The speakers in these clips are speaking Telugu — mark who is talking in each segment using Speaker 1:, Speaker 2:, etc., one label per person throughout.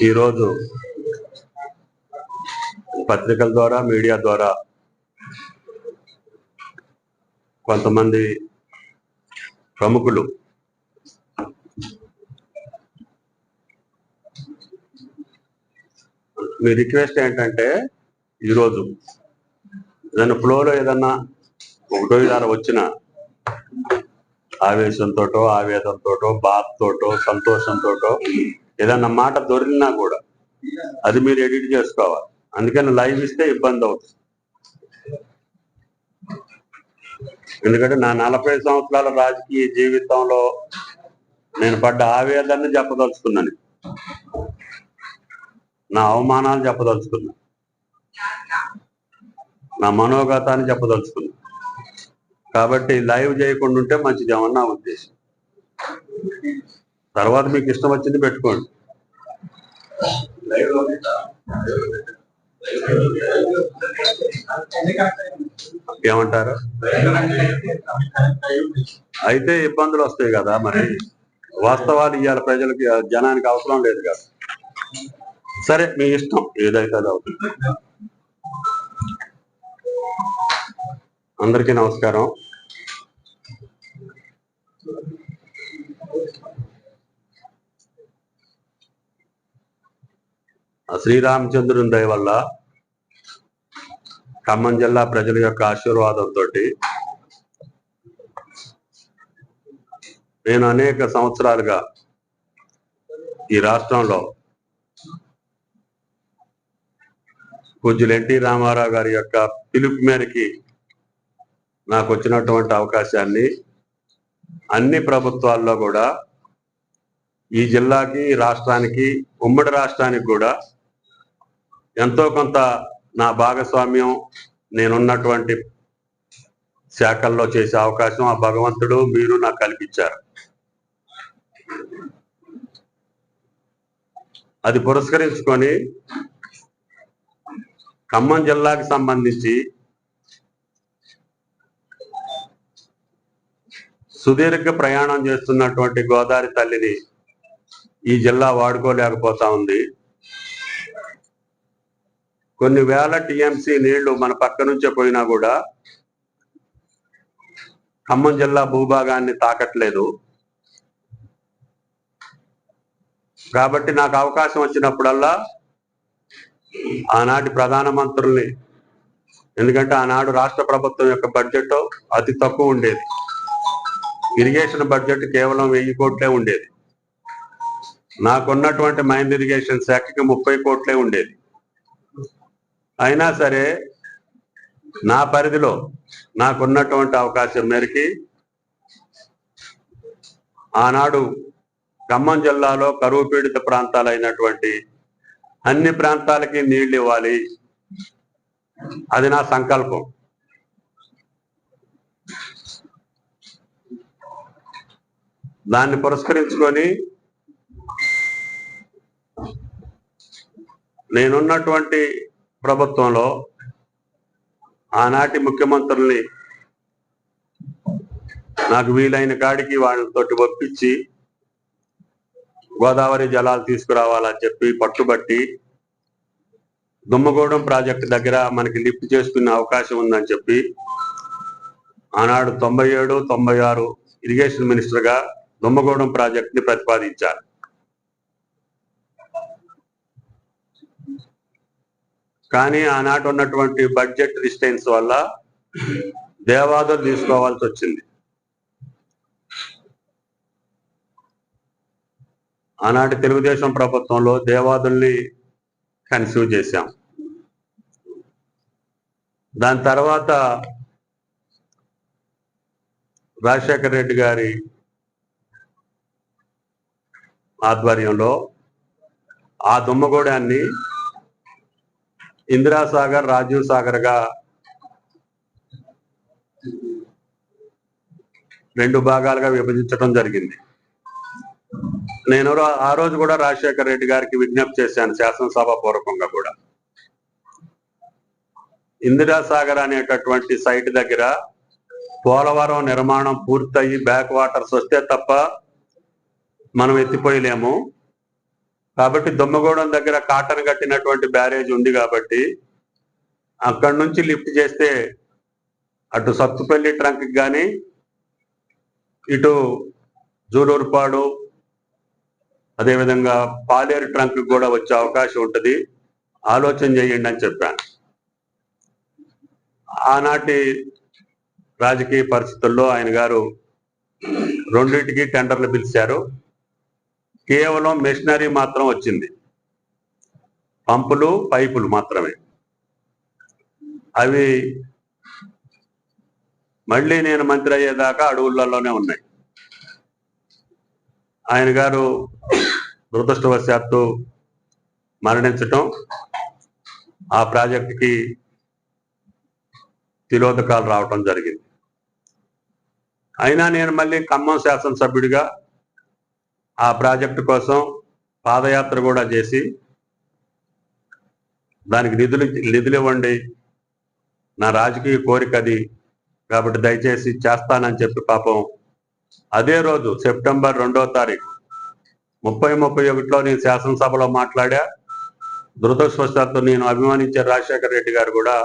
Speaker 1: ఈరోజు పత్రికల ద్వారా మీడియా ద్వారా కొంతమంది ప్రముఖులు మీ రిక్వెస్ట్ ఏంటంటే ఈరోజు ఏదైనా ఫ్లోలో ఏదన్నా ఒకటో ఇదారు వచ్చిన ఆవేశంతోటో ఆవేదంతోటో బాధతోటో సంతోషంతోటో ఏదన్నా మాట దొరికినా కూడా అది మీరు ఎడిట్ చేసుకోవాలి. అందుకని లైవ్ ఇస్తే ఇబ్బంది అవుతుంది. ఎందుకంటే నా 40 సంవత్సరాల రాజకీయ జీవితంలో నేను పడ్డ ఆవేదనని చెప్పదలుచుకున్నాను, నా అవమానాలు చెప్పదలుచుకున్నా, నా మనోగతాన్ని చెప్పదలుచుకున్నా. కాబట్టి లైవ్ చేయకుండా ఉంటే మంచిది ఏమన్నా ఉద్దేశం. తర్వాత మీకు ఇష్టం వచ్చింది పెట్టుకోండి. ఏమంటారు? అయితే ఇబ్బందులు వస్తాయి కదా, మరి వాస్తవాలు ఇవాళ ప్రజలకి జనానికి అవసరం లేదు కదా. సరే మీ ఇష్టం, ఏదైతే అది అవుతుంది. అందరికీ నమస్కారం. శ్రీరామచంద్రుని దయ వల్ల ఖమ్మం జిల్లా ప్రజల యొక్క ఆశీర్వాదంతో నేను అనేక సంవత్సరాలుగా ఈ రాష్ట్రంలో పూజ్యులు ఎన్టీ రామారావు గారి యొక్క పిలుపు మేరకి నాకు వచ్చినటువంటి అవకాశాన్ని అన్ని ప్రభుత్వాల్లో కూడా ఈ జిల్లాకి, రాష్ట్రానికి, ఉమ్మడి రాష్ట్రానికి కూడా ఎంతో కొంత నా భాగస్వామ్యం నేనున్నటువంటి శాఖల్లో చేసే అవకాశం ఆ భగవంతుడు మీరు నాకు కల్పించారు. అది పురస్కరించుకొని ఖమ్మం జిల్లాకి సంబంధించి సుదీర్ఘ ప్రయాణం చేస్తున్నటువంటి గోదావరి తల్లిని ఈ జిల్లా వాడుకోలేకపోతా ఉంది. కొన్ని వేల టీఎంసీ నీళ్లు మన పక్క నుంచే పోయినా కూడా ఖమ్మం జిల్లా భూభాగాన్ని తాకట్లేదు. కాబట్టి నాకు అవకాశం వచ్చినప్పుడల్లా ఆనాటి ప్రధానమంత్రుల్ని, ఎందుకంటే ఆనాడు రాష్ట్ర ప్రభుత్వం యొక్క బడ్జెట్ అతి తక్కువ ఉండేది, ఇరిగేషన్ బడ్జెట్ కేవలం 1000 కోట్లే ఉండేది. నాకున్నటువంటి మైండ్ ఇరిగేషన్ శాఖకి 30 కోట్లే ఉండేది. అయినా సరే నా పరిధిలో నాకున్నటువంటి అవకాశం మేరకి ఆనాడు ఖమ్మం జిల్లాలో కరువు పీడిత ప్రాంతాలైనటువంటి అన్ని ప్రాంతాలకి నీళ్లు ఇవ్వాలి, అది నా సంకల్పం. దాన్ని పురస్కరించుకొని నేనున్నటువంటి ప్రభుత్వంలో ఆనాటి ముఖ్యమంత్రుల్ని నాకు వీలైన కాడికి వాళ్ళతోటి ఒప్పించి గోదావరి జలాలు తీసుకురావాలని చెప్పి పట్టుబట్టి దుమ్మగూడెం ప్రాజెక్టు దగ్గర మనకి లిఫ్ట్ చేసుకునే అవకాశం ఉందని చెప్పి ఆనాడు 97, 96 ఇరిగేషన్ మినిస్టర్గా దుమ్మగూడెం ప్రాజెక్టుని ప్రతిపాదించారు. కానీ ఆనాటి ఉన్నటువంటి బడ్జెట్ రిస్టెన్స్ వల్ల దేవాదులు తీసుకోవాల్సి వచ్చింది. ఆనాటి తెలుగుదేశం ప్రభుత్వంలో దేవాదుల్ని కన్సీవ్ చేశాం. దాని తర్వాత రాజశేఖర రెడ్డి గారి ఆధ్వర్యంలో ఆ దుమ్మగూడాన్ని ఇందిరాసాగర్, రాజీవ్ సాగర్ గా 2 భాగాలుగా విభజించడం జరిగింది. నేను ఆ రోజు కూడా రాజశేఖర రెడ్డి గారికి విజ్ఞప్తి చేశాను, శాసనసభ పూర్వకంగా కూడా. ఇందిరాసాగర్ అనేటటువంటి సైట్ దగ్గర పోలవరం నిర్మాణం పూర్తయి బ్యాక్ వాటర్స్ వస్తే తప్ప మనం ఎత్తిపోయలేము. కాబట్టి దుమ్మగూడెం దగ్గర కాటన్ కట్టినటువంటి బ్యారేజ్ ఉంది కాబట్టి అక్కడి నుంచి లిఫ్ట్ చేస్తే అటు సత్తుపల్లి ట్రంక్ కానీ ఇటు జూలూరుపాడు అదేవిధంగా పాలేరు ట్రంక్ కూడా వచ్చే అవకాశం ఉంటుంది, ఆలోచన చేయండి అని చెప్పాను. ఆనాటి రాజకీయ పరిస్థితుల్లో ఆయన గారు రెండింటికి టెండర్లు పిలిచారు. కేవలం మెషినరీ మాత్రం వచ్చింది, పంపులు పైపులు మాత్రమే. అవి మళ్ళీ నేను మంత్రి అయ్యేదాకా అడవులలోనే ఉన్నాయి. ఆయన గారు దురదృష్టవశాత్తు మరణించటం, ఆ ప్రాజెక్టుకి తిలోదకాలు రావటం జరిగింది. అయినా నేను మళ్ళీ ఖమ్మం శాసనసభ్యుడిగా ఆ ప్రాజెక్టు కోసం పాదయాత్ర కూడా చేసి దానికి నిధులు ఇవ్వండి, నా రాజకీయ కోరిక అది కాబట్టి దయచేసి చేస్తానని చెప్పి పాపం అదే రోజు సెప్టెంబర్ 2వ తారీఖు 30-31లో నేను శాసనసభలో మాట్లాడా. దురదృష్టవశాత్తు నేను అభిమానించే రాజశేఖర రెడ్డి గారు కూడా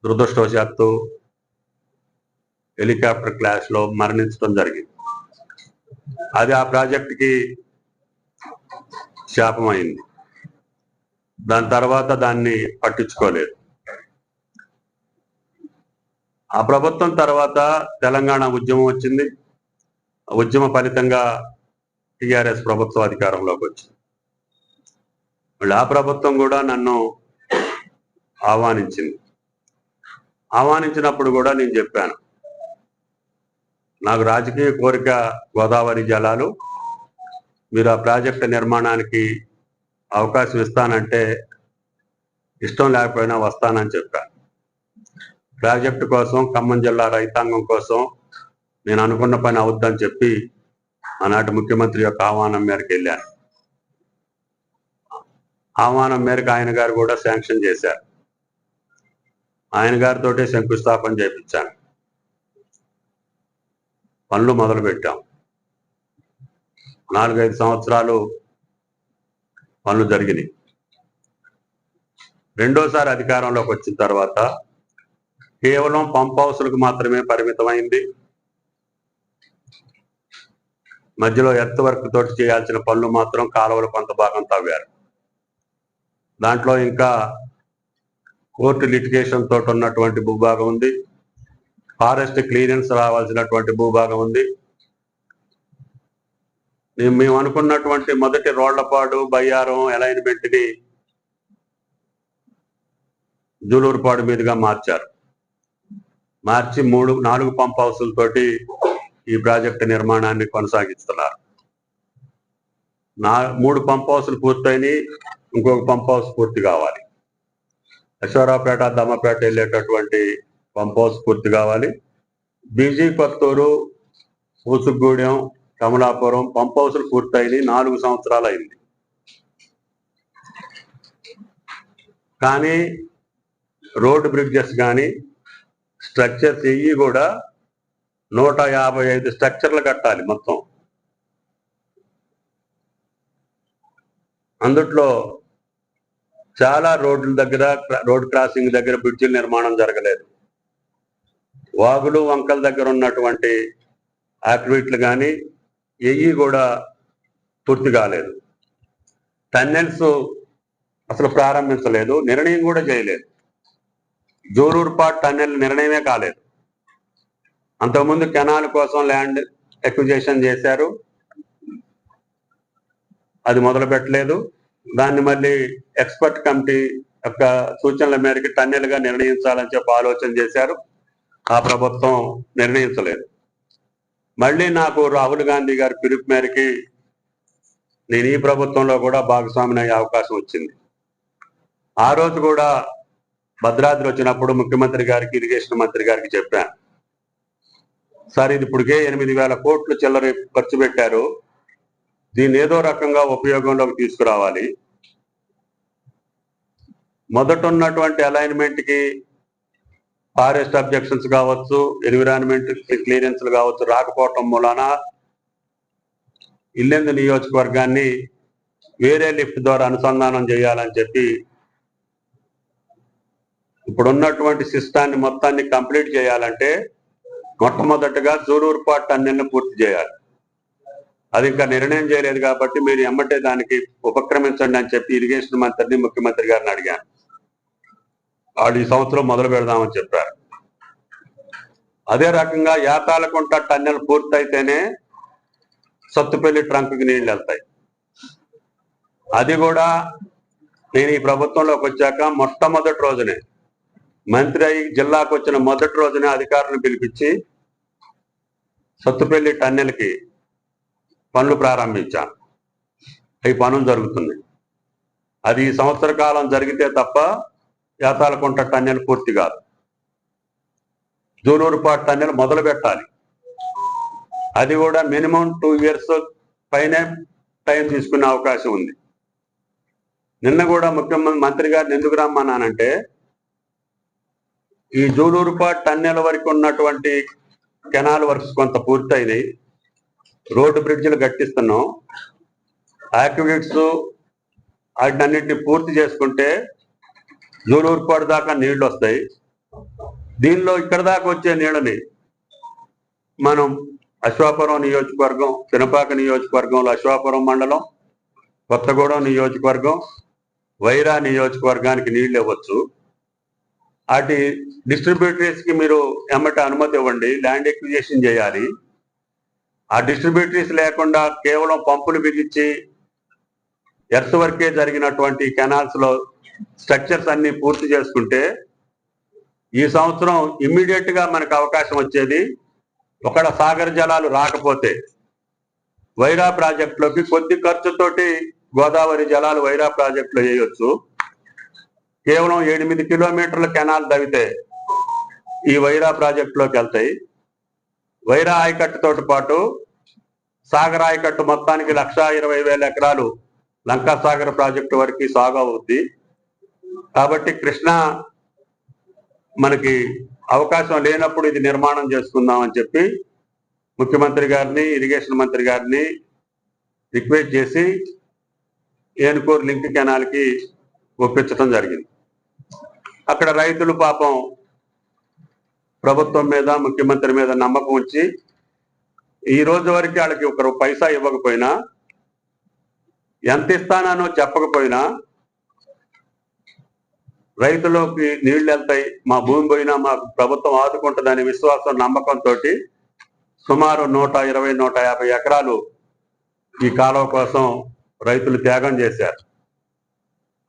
Speaker 1: దురదృష్టవశాత్తు హెలికాప్టర్ క్రాష్ లో మరణించడం జరిగింది. అది ఆ ప్రాజెక్టుకి శాపమైంది. దాని తర్వాత దాన్ని పట్టించుకోలేదు. ఆ ప్రభుత్వం తర్వాత తెలంగాణ ఉద్యమం వచ్చింది. ఉద్యమ ఫలితంగా టిఆర్ఎస్ ప్రభుత్వం అధికారంలోకి వచ్చింది. మళ్ళీ ఆ ప్రభుత్వం కూడా నన్ను ఆహ్వానించినప్పుడు కూడా నేను చెప్పాను, నాకు రాజకీయ కోరిక గోదావరి జలాలు, మీరు ఆ ప్రాజెక్టు నిర్మాణానికి అవకాశం ఇస్తానంటే ఇష్టం లేకపోయినా వస్తానని చెప్పాను. ప్రాజెక్టు కోసం, ఖమ్మం జిల్లా రైతాంగం కోసం నేను అనుకున్న పని అవుద్దని చెప్పి ఆనాటి ముఖ్యమంత్రి యొక్క ఆహ్వానం మేరకు వెళ్ళాను. ఆహ్వానం మేరకు ఆయన గారు కూడా శాంక్షన్ చేశారు. ఆయన గారితోటే శంకుస్థాపన చేయించాను. పనులు మొదలు పెట్టాం. 4-5 సంవత్సరాలు పనులు జరిగినాయి. రెండోసారి అధికారంలోకి వచ్చిన తర్వాత కేవలం పంప్ హౌస్లకు మాత్రమే పరిమితమైంది. మధ్యలో ఎర్త్ వర్క్ తోటి చేయాల్సిన పనులు మాత్రం కాలువలు కొంత భాగం తవ్వారు. దాంట్లో ఇంకా కోర్టు లిటిగేషన్ తోటి ఉన్నటువంటి భూభాగం ఉంది, ఫారెస్ట్ క్లియరెన్స్ రావాల్సినటువంటి భూభాగం ఉంది. మేము అనుకున్నటువంటి మొదటి రోళ్లపాడు, బయ్యారం అలైన్మెంట్ ని జూలూరుపాడు మీదుగా మార్చారు. మార్చి 3-4 పంప్ హౌసులతోటి ఈ ప్రాజెక్టు నిర్మాణాన్ని కొనసాగిస్తున్నారు. 3 పంప్ హౌసులు పూర్తయినాయి, ఇంకొక పంప్ హౌస్ పూర్తి కావాలి. అశ్వరావుపేట, దమ్మపేట వెళ్ళేటటువంటి పంప్ హౌస్ పూర్తి కావాలి. బీజీ కొత్తూరు, పూసుగూడెం, కమలాపురం పంప్ హౌసులు పూర్తయినాయి. 4 సంవత్సరాలు అయింది. కానీ రోడ్ బ్రిడ్జెస్ కానీ స్ట్రక్చర్స్ ఇవి కూడా 155 స్ట్రక్చర్లు కట్టాలి మొత్తం. అందుట్లో చాలా రోడ్ల దగ్గర, రోడ్ క్రాసింగ్ దగ్గర బ్రిడ్జిల నిర్మాణం జరగలేదు. వాగులు వంకల దగ్గర ఉన్నటువంటి యాక్టివిటీలు కానీ ఏవి కూడా పూర్తి కాలేదు. టన్నెల్స్ అసలు ప్రారంభించలేదు, నిర్ణయం కూడా చేయలేదు. జూలూరుపాడు టన్నెల్ నిర్ణయమే కాలేదు. అంతకుముందు కెనాల్ కోసం ల్యాండ్ ఎక్విజిషన్ చేశారు, అది మొదలు పెట్టలేదు. దాన్ని మళ్ళీ ఎక్స్పర్ట్ కమిటీ యొక్క సూచనల మేరకు టన్నెల్ గా నిర్ణయించాలని చెప్పి ఆలోచన చేశారు. ఆ ప్రభుత్వం నిర్ణయించలేదు. మళ్ళీ నాకు రాహుల్ గాంధీ గారి పిలుపు మేరకు నేను ఈ ప్రభుత్వంలో కూడా భాగస్వామిని అయ్యే అవకాశం వచ్చింది. ఆ రోజు కూడా భద్రాద్రి వచ్చినప్పుడు ముఖ్యమంత్రి గారికి, ఇరిగేషన్ మంత్రి గారికి చెప్పాను, సార్ ఇది ఇప్పటికే 8,000 కోట్లు చిల్లర ఖర్చు పెట్టారు, దీన్ని ఏదో రకంగా ఉపయోగంలోకి తీసుకురావాలి. మొదట ఉన్నటువంటి అలైన్మెంట్ కి ఫారెస్ట్ అబ్జెక్షన్స్ కావచ్చు, ఎన్విరాన్మెంట్ క్లియరెన్స్లు కావచ్చు రాకపోవటం మూలాన ఇల్లెందు నియోజకవర్గాన్ని వేరే లిఫ్ట్ ద్వారా అనుసంధానం చేయాలని చెప్పి ఇప్పుడున్నటువంటి సిస్టాన్ని మొత్తాన్ని కంప్లీట్ చేయాలంటే మొట్టమొదటిగా జూలూరుపాడు టన్నెల్ని పూర్తి చేయాలి. అది ఇంకా నిర్ణయం చేయలేదు కాబట్టి మీరు ఎమ్మటే దానికి ఉపక్రమించండి అని చెప్పి ఇరిగేషన్ మంత్రిని ముఖ్యమంత్రి గారిని అడిగాను. వాళ్ళు ఈ సంవత్సరం మొదలు పెడదామని చెప్పారు. అదే రకంగా యాతాలకుంట టన్నెల్ పూర్తయితేనే సత్తుపల్లి ట్రంక్కి నీళ్లు వెళ్తాయి. అది కూడా నేను ఈ ప్రభుత్వంలోకి వచ్చాక మొట్టమొదటి రోజునే మంత్రి అయి జిల్లాకు వచ్చిన మొదటి రోజునే అధికారులను పిలిపించి సత్తుపల్లి టన్నెల్కి పనులు ప్రారంభించాను. ఈ పనులు జరుగుతుంది. అది ఈ సంవత్సర కాలం జరిగితే తప్ప యాతాలకుంట టన్నెల్ పూర్తి కాదు. జూలూరుపాడు టన్నెల్ మొదలు పెట్టాలి. అది కూడా మినిమం 2 years పైనే టైం తీసుకునే అవకాశం ఉంది. నిన్న కూడా ముఖ్యమంత్రి గారిని ఎందుకు రమ్మన్నానంటే ఈ జూలూరుపాడు టన్నెల్ వరకు ఉన్నటువంటి కెనాల్ వర్క్స్ కొంత పూర్తయినాయి. రోడ్డు బ్రిడ్జిలు కట్టిస్తున్నాం. యాక్టివిటీస్ వాటినన్నింటినీ పూర్తి చేసుకుంటే జూలూరుపాడు దాకా నీళ్లు వస్తాయి. దీనిలో ఇక్కడ దాకా వచ్చే నీళ్ళని మనం అశ్వాపురం నియోజకవర్గం, పినపాక నియోజకవర్గంలో అశ్వాపురం మండలం, కొత్తగూడెం నియోజకవర్గం, వైరా నియోజకవర్గానికి నీళ్లు ఇవ్వచ్చు. వాటి డిస్ట్రిబ్యూటరీస్కి మీరు ఎమ్మటి అనుమతి ఇవ్వండి, ల్యాండ్ ఎక్విజిషన్ చేయాలి. ఆ డిస్ట్రిబ్యూటరీస్ లేకుండా కేవలం పంపులు బిగించి ఎర్త్ వర్కే జరిగినటువంటి కెనాల్స్ లో స్ట్రక్చర్స్ అన్ని పూర్తి చేసుకుంటే ఈ సంవత్సరం ఇమ్మీడియట్ గా మనకు అవకాశం వచ్చేది. ఒకడ సాగర్ జలాలు రాకపోతే వైరా ప్రాజెక్టులోకి కొద్ది ఖర్చుతోటి గోదావరి జలాలు వైరా ప్రాజెక్టులో వేయొచ్చు. కేవలం 8 kilometerల కెనాల్ తవ్వితే ఈ వైరా ప్రాజెక్టులోకి వెళ్తాయి. వైరా ఆయకట్టుతో పాటు సాగర్ ఆయకట్టు మొత్తానికి 1,20,000 ఎకరాలు లంకా సాగర్ ప్రాజెక్టు వరకు సాగు అవుద్ది. కాబట్టి కృష్ణా మనకి అవకాశం లేనప్పుడు ఇది నిర్మాణం చేసుకుందామని చెప్పి ముఖ్యమంత్రి గారిని, ఇరిగేషన్ మంత్రి గారిని రిక్వెస్ట్ చేసి ఏనుకూరు లింక్ కెనాల్కి ఒప్పించడం జరిగింది. అక్కడ రైతులు పాపం ప్రభుత్వం మీద, ముఖ్యమంత్రి మీద నమ్మకం ఉంచి ఈ రోజు వరకు వాళ్ళకి 1 పైసా ఇవ్వకపోయినా, ఎంత ఇస్తానో చెప్పకపోయినా రైతులోకి నీళ్లు వెళ్తాయి, మా భూమి పోయినా మాకు ప్రభుత్వం ఆదుకుంటుందనే విశ్వాసం, నమ్మకంతో సుమారు 120-150 ఎకరాలు ఈ కాలువ కోసం రైతులు త్యాగం చేశారు.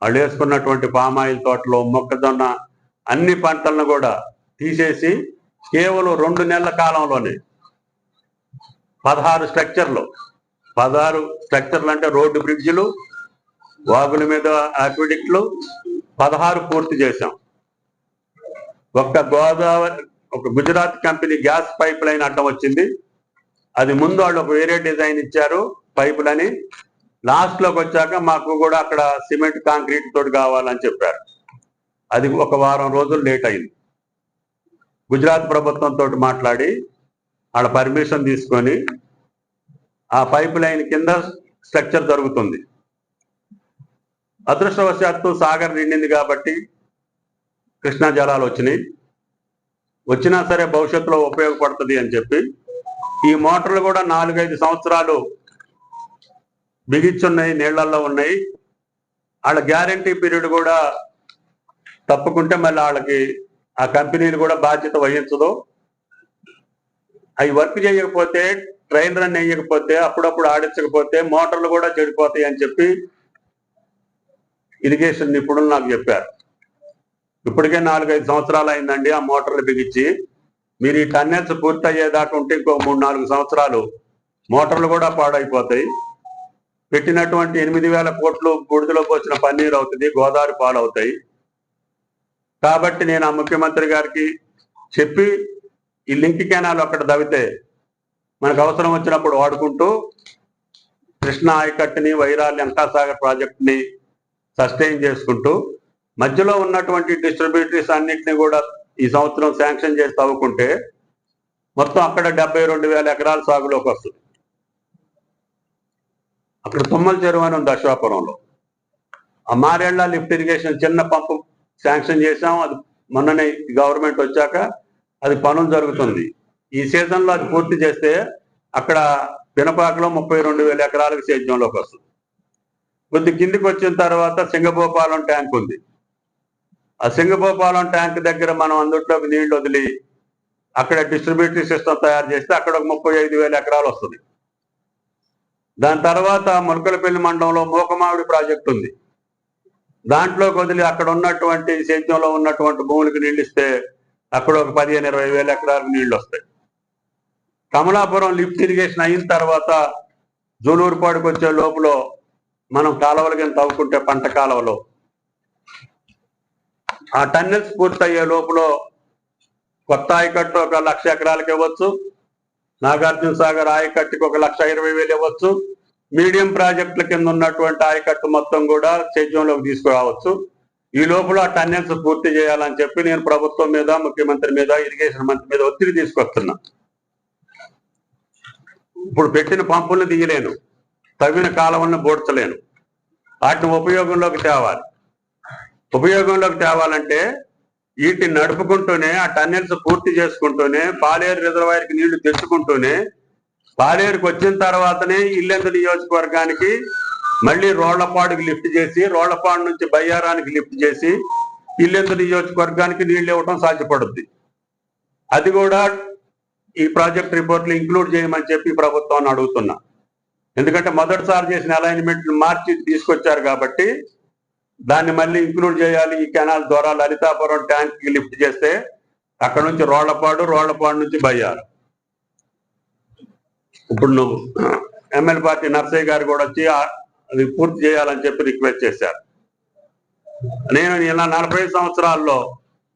Speaker 1: వాళ్ళు వేసుకున్నటువంటి పామాయిల్ తోటలో, మొక్కజొన్న అన్ని పంటలను కూడా తీసేసి కేవలం 2 నెలల కాలంలోనే 16 స్ట్రక్చర్లు అంటే రోడ్డు బ్రిడ్జిలు, వాగుల మీద ఆక్విడిక్ట్లు 16 పూర్తి చేశాం. ఒక Gujarat company gas pipe line అడ్డం వచ్చింది. అది ముందు వాళ్ళు ఒక వేరే డిజైన్ ఇచ్చారు పైపులని. లాస్ట్ లోకి వచ్చాక మాకు కూడా అక్కడ సిమెంట్ కాంక్రీట్ తోటి కావాలని చెప్పారు. అది 1 వారం రోజులు లేట్ అయింది. గుజరాత్ ప్రభుత్వంతో మాట్లాడి వాళ్ళ పర్మిషన్ తీసుకొని ఆ పైప్ లైన్ కింద స్ట్రక్చర్ జరుగుతుంది. అదృష్టవశాత్తు సాగర్ నిండింది కాబట్టి కృష్ణా జలాలు వచ్చినా సరే భవిష్యత్తులో ఉపయోగపడుతుంది అని చెప్పి ఈ మోటార్లు కూడా 4-5 సంవత్సరాలు బిగించున్నాయి, నీళ్లలో ఉన్నాయి. వాళ్ళ గ్యారంటీ పీరియడ్ కూడా తప్పుకుంటే మళ్ళీ వాళ్ళకి ఆ కంపెనీలు కూడా బాధ్యత వహించదు. అవి వర్క్ చేయకపోతే, ట్రైన్ రన్ వేయకపోతే, అప్పుడప్పుడు ఆడించకపోతే మోటార్లు కూడా చెడిపోతాయి అని చెప్పి ఇరిగేషన్ నిపుణులు నాకు చెప్పారు. ఇప్పటికే 4-5 సంవత్సరాలు అయిందండి ఆ మోటార్లు బిగించి. మీరు ఈ టన్నెల్స్ పూర్తి అయ్యేదాకా ఉంటే ఇంకో 3-4 సంవత్సరాలు మోటార్లు కూడా పాడైపోతాయి. పెట్టినటువంటి 8,000 కోట్లు బూడిదలో పోసిన పన్నీరు అవుతుంది, గోదావరి పాలవుతాయి. కాబట్టి నేను ఆ ముఖ్యమంత్రి గారికి చెప్పి ఈ లింక్ కెనాల్ అక్కడ తవ్వితే మనకు అవసరం వచ్చినప్పుడు వాడుకుంటూ కృష్ణా ఆయకట్టుని, వైరా లంకాసాగర్ ప్రాజెక్టుని సస్టైన్ చేసుకుంటూ మధ్యలో ఉన్నటువంటి డిస్ట్రిబ్యూటరీస్ అన్నింటినీ కూడా ఈ సంవత్సరం శాంక్షన్ చేసి తవ్వుకుంటే మొత్తం అక్కడ 72,000 ఎకరాల సాగులోకి వస్తుంది. అక్కడ తుమ్మల చెరువు అని ఉంది అశ్వాపురంలో. ఆ మారేళ్ల లిఫ్ట్ ఇరిగేషన్ చిన్న పంపు శాంక్షన్ చేసాం. అది మొన్ననే గవర్నమెంట్ వచ్చాక అది పనులు జరుగుతుంది. ఈ సీజన్లో అది పూర్తి చేస్తే అక్కడ పినపాకలో 32,000 ఎకరాలకు సేద్యంలోకి వస్తుంది. కొద్ది కిందికి వచ్చిన తర్వాత సింగభూపాలం ట్యాంక్ ఉంది. ఆ సింగభూపాలం ట్యాంక్ దగ్గర మనం అందుట్లోకి నీళ్లు వదిలి అక్కడ డిస్ట్రిబ్యూటరీ సిస్టమ్ తయారు చేస్తే అక్కడ ఒక 35,000 ఎకరాలు వస్తుంది. దాని తర్వాత ములకలపల్లి మండలంలో మూకమావిడి ప్రాజెక్ట్ ఉంది. దాంట్లోకి వదిలి అక్కడ ఉన్నటువంటి సేద్యంలో ఉన్నటువంటి భూములకు నీళ్ళు ఇస్తే అక్కడ ఒక 15,000-20,000 ఎకరాలకు నీళ్లు వస్తాయి. కమలాపురం లిఫ్ట్ ఇరిగేషన్ అయిన తర్వాత జూలూరుపాడుకు వచ్చే లోపల మనం కాలువలు కింద తవ్వుకుంటే పంట కాలువలో ఆ టన్నెల్స్ పూర్తయ్యే లోపల కొత్త ఆయకట్టు 1,00,000 ఎకరాలకు ఇవ్వచ్చు. నాగార్జున సాగర్ ఆయకట్టుకి 1,20,000 ఇవ్వచ్చు. మీడియం ప్రాజెక్టుల కింద ఉన్నటువంటి ఆయకట్టు మొత్తం కూడా సేద్యంలోకి తీసుకురావచ్చు. ఈ లోపల ఆ టన్నెల్స్ పూర్తి చేయాలని చెప్పి నేను ప్రభుత్వం మీద, ముఖ్యమంత్రి మీద, ఇరిగేషన్ మంత్రి మీద ఒత్తిడి తీసుకొస్తున్నా. ఇప్పుడు పెట్టిన పంపులను తీయలేను, తవ్విన కాలువలను బోడ్చలేను. వాటిని ఉపయోగంలోకి తేవాలి. ఉపయోగంలోకి తేవాలంటే వీటిని నడుపుకుంటూనే, ఆ టన్నెల్స్ పూర్తి చేసుకుంటూనే, పాలేరు రిజర్వాయర్కి నీళ్లు తెచ్చుకుంటూనే, పాలేరుకి వచ్చిన తర్వాతనే ఇల్లెందు నియోజకవర్గానికి మళ్ళీ రోళ్లపాడుకి లిఫ్ట్ చేసి, రోళ్లపాడు నుంచి బయ్యారానికి లిఫ్ట్ చేసి ఇల్లెందు నియోజకవర్గానికి నీళ్లు ఇవ్వటం సాధ్యపడుద్ది. అది కూడా ఈ ప్రాజెక్ట్ రిపోర్ట్లు ఇంక్లూడ్ చేయమని చెప్పి ప్రభుత్వాన్ని అడుగుతున్నా. ఎందుకంటే మొదటిసారి చేసిన అలైన్మెంట్ మార్చి తీసుకొచ్చారు కాబట్టి దాన్ని మళ్ళీ ఇంక్లూడ్ చేయాలి. ఈ కెనాల్ ద్వారా లలితాపురం ట్యాంక్ కి లిఫ్ట్ చేస్తే అక్కడ నుంచి రోళ్లపాడు నుంచి బయ్యారు. ఇప్పుడు నువ్వు ఎమ్మెల్యే పార్టీ నర్సయ్య గారు కూడా వచ్చి అది పూర్తి చేయాలని చెప్పి రిక్వెస్ట్ చేశారు. నేను ఇలా 40 సంవత్సరాల్లో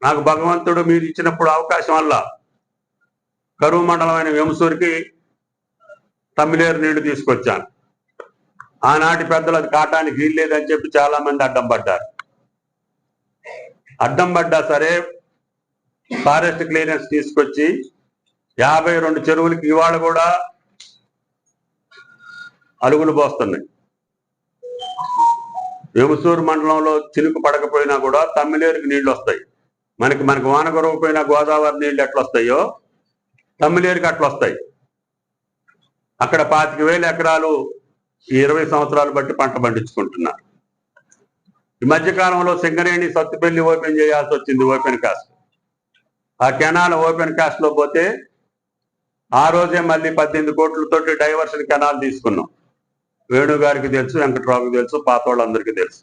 Speaker 1: నాకు భగవంతుడు మీరు ఇచ్చినప్పుడు అవకాశం వల్ల కరువు మండలమైన వెంసూరికి తమ్మిలేరు నీళ్లు తీసుకొచ్చాను. ఆనాటి పెద్దలు అది కాటానికి వీలు లేదని చెప్పి చాలా మంది అడ్డం పడ్డా సరే ఫారెస్ట్ క్లియరెన్స్ తీసుకొచ్చి 52 చెరువులకి ఇవాళ కూడా అలుగులు పోస్తున్నాయి. వెంసూరు మండలంలో చినుకు పడకపోయినా కూడా తమ్మిలేరుకి నీళ్లు వస్తాయి. మనకి వాన కురవకపోయినా గోదావరి నీళ్లు ఎట్లా వస్తాయో తమ్మిలేరుకి అట్లా వస్తాయి. అక్కడ 25,000 ఎకరాలు 20 సంవత్సరాలు బట్టి పంట పండించుకుంటున్నారు. ఈ మధ్యకాలంలో సింగరేణి సత్తుపల్లి ఓపెన్ చేయాల్సి వచ్చింది, ఓపెన్ కాస్ట్. ఆ కెనాల్ ఓపెన్ కాస్ట్ లో పోతే ఆ రోజే మళ్ళీ 18 కోట్లతోటి డైవర్షన్ కెనాల్ తీసుకున్నాం. వేణు గారికి తెలుసు, వెంకట్రావుకి తెలుసు, పాత వాళ్ళందరికీ తెలుసు.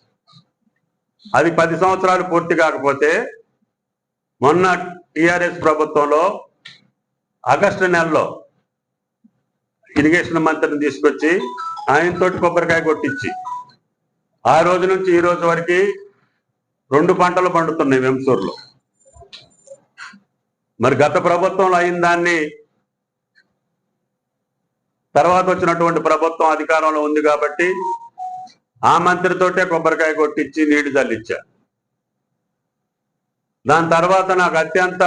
Speaker 1: అది 10 సంవత్సరాలు పూర్తి కాకపోతే మొన్న టిఆర్ఎస్ ప్రభుత్వంలో ఆగస్టు నెలలో ఇరిగేషన్ మంత్రిని తీసుకొచ్చి ఆయనతోటి కొబ్బరికాయ కొట్టించి ఆ రోజు నుంచి ఈ రోజు వరకు 2 పంటలు పండుతున్నాయి వెంసూరులో. మరి గత ప్రభుత్వంలో అయిన దాన్ని తర్వాత వచ్చినటువంటి ప్రభుత్వం అధికారంలో ఉంది కాబట్టి ఆ మంత్రితోటే కొబ్బరికాయ కొట్టించి నీళ్లు చల్లించా. దాని తర్వాత నాకు అత్యంత